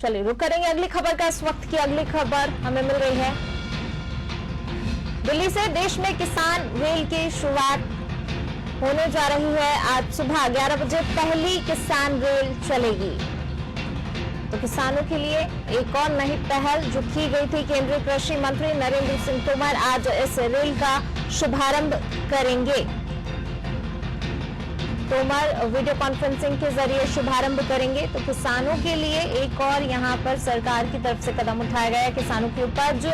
चलिए रुक करेंगे अगली खबर का। इस वक्त की अगली खबर हमें मिल रही है दिल्ली से। देश में किसान रेल की शुरुआत होने जा रही है। आज सुबह 11 बजे पहली किसान रेल चलेगी। तो किसानों के लिए एक और नई पहल जो की गई थी, केंद्रीय कृषि मंत्री नरेंद्र सिंह तोमर आज इस रेल का शुभारंभ करेंगे। तोमर वीडियो कॉन्फ्रेंसिंग के जरिए शुभारंभ करेंगे। तो किसानों के लिए एक और यहां पर सरकार की तरफ से कदम उठाया गया है। किसानों की उपज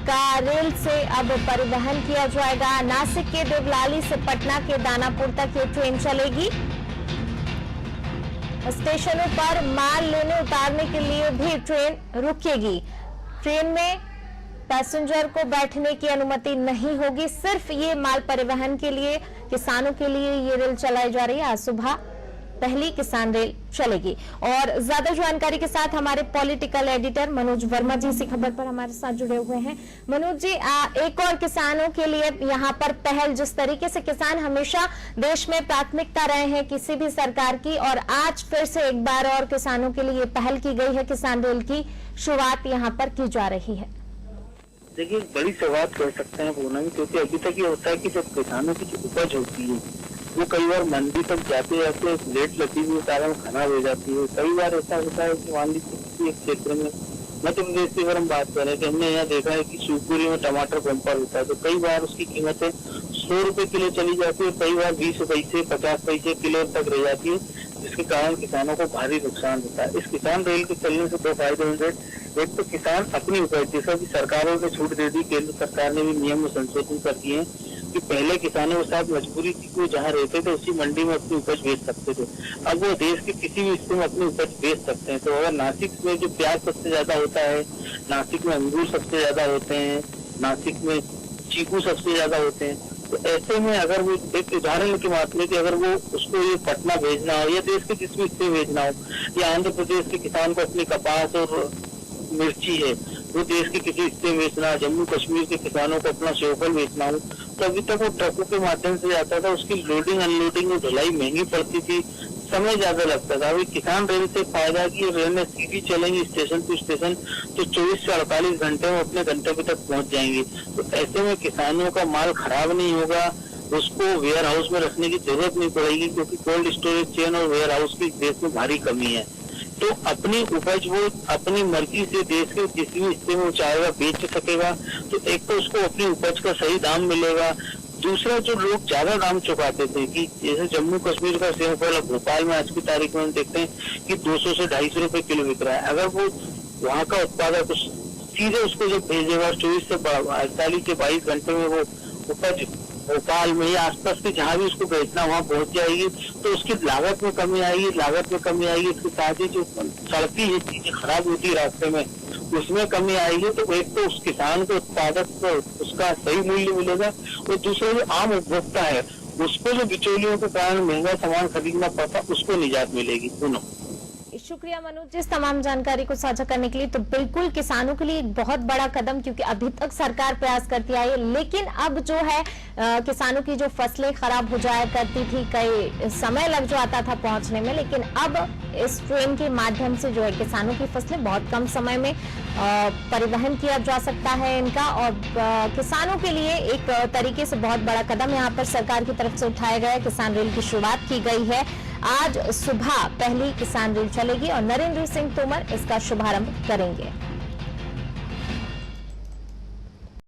का रेल से अब परिवहन किया जाएगा। नासिक के देवलाली से पटना के दानापुर तक ये ट्रेन चलेगी। स्टेशनों पर माल लेने उतारने के लिए भी ट्रेन रुकेगी। ट्रेन में पैसेंजर को बैठने की अनुमति नहीं होगी। सिर्फ ये माल परिवहन के लिए, किसानों के लिए ये रेल चलाई जा रही है। आज सुबह पहली किसान रेल चलेगी। और ज्यादा जानकारी के साथ हमारे पॉलिटिकल एडिटर मनोज वर्मा जी इसी खबर पर हमारे साथ जुड़े हुए हैं। मनोज जी, एक और किसानों के लिए यहाँ पर पहल, जिस तरीके से किसान हमेशा देश में प्राथमिकता रहे हैं किसी भी सरकार की, और आज फिर से एक बार और किसानों के लिए पहल की गई है। किसान रेल की शुरुआत यहाँ पर की जा रही है। देखिए, बड़ी शुरुआत कर सकते हैं पूनम, क्योंकि अभी तक ये होता है कि जब किसानों की जो उपज होती है वो कई बार मंडी तक जाते जाते लेट लगी हुई कारण खराब हो जाती है। कई बार ऐसा होता है कि मान लीजिए किसी एक क्षेत्र में, मध्य प्रदेश की अगर हम बात करें तो हमने यहाँ देखा है कि शिवपुरी में टमाटर बम्पर होता है, तो कई बार उसकी कीमतें 100 रुपए किलो चली जाती है, कई बार 20 पैसे 50 पैसे किलो तक रह जाती है, जिसके कारण किसानों को भारी नुकसान होता है। इस किसान रेल के चलने से दो फायदे होंगे। एक तो किसान अपनी उपज, जैसा कि सरकारों ने छूट दे दी, केंद्र सरकार ने भी नियम में संशोधन कर दिए हैं कि पहले किसानों के साथ मजबूरी थी कि वो जहाँ रहते थे उसी मंडी में अपनी उपज बेच सकते थे। अब वो देश के किसी भी हिस्से में अपनी उपज बेच सकते हैं। तो अगर नासिक में जो प्याज सबसे ज्यादा होता है, नासिक में अंगूर सबसे ज्यादा होते हैं, नासिक में चीकू सबसे ज्यादा होते हैं, तो ऐसे में अगर वो एक उदाहरण की बात लें कि अगर वो उसको ये पटना भेजना हो या देश के किसी भी हिस्से भेजना हो, या आंध्र प्रदेश के किसान को अपनी कपास और मिर्ची है वो देश के किसी हिस्से में बेचना, जम्मू कश्मीर के किसानों को अपना सेवफल बेचना हो, तो अभी तक वो ट्रकों के माध्यम से जाता था। उसकी लोडिंग अनलोडिंग और ढुलाई महंगी पड़ती थी, समय ज्यादा लगता था। अभी किसान रेल से फायदा की रेल में सीधी चलेंगी स्टेशन टू स्टेशन, तो 24 से 48 घंटे में अपने गंतव्य तक पहुंच जाएंगी। तो ऐसे में किसानों का माल खराब नहीं होगा, उसको वेयर हाउस में रखने की जरूरत नहीं पड़ेगी, क्योंकि कोल्ड स्टोरेज चेन और वेयर हाउस की देश में भारी कमी है। तो अपनी उपज वो अपनी मर्जी से देश के किसी भी हिस्से में चाहेगा बेच सकेगा। तो एक तो उसको अपनी उपज का सही दाम मिलेगा। दूसरा, जो लोग ज्यादा दाम चुकाते थे कि जैसे जम्मू कश्मीर का सेवफल भोपाल में आज की तारीख में हम देखते हैं कि 200 से 250 रुपए किलो बिक रहा है। अगर वो वहाँ का उत्पादक सीधे उसको जब भेजेगा 24 से 48 से 22 घंटे में वो उपज भोपाल में या आसपास के जहाँ भी उसको बेचना वहाँ पहुंच जाएगी, तो उसकी लागत में कमी आएगी। लागत में कमी आएगी, इसके साथ ही जो सड़की ये चीजें खराब होती है रास्ते में, उसमें कमी आएगी। तो एक तो उस किसान को, उत्पादक को उसका सही मूल्य मिलेगा, और दूसरा जो आम उपभोक्ता है उसको जो बिचौलियों के कारण महंगा सामान खरीदना पड़ता उसको निजात मिलेगी। दोनों। शुक्रिया मनोज जी इस तमाम जानकारी को साझा करने के लिए। तो बिल्कुल किसानों के लिए एक बहुत बड़ा कदम, क्योंकि अभी तक सरकार प्रयास करती आई है, लेकिन अब जो है किसानों की जो फसलें खराब हो जाया करती थी, कई समय लग जाता था पहुंचने में, लेकिन अब इस ट्रेन के माध्यम से जो है किसानों की फसलें बहुत कम समय में परिवहन किया जा सकता है इनका। और किसानों के लिए एक तरीके से बहुत बड़ा कदम यहाँ पर सरकार की तरफ से उठाया गया है। किसान रेल की शुरुआत की गई है। आज सुबह पहली किसान रेल चलेगी और नरेंद्र सिंह तोमर इसका शुभारंभ करेंगे।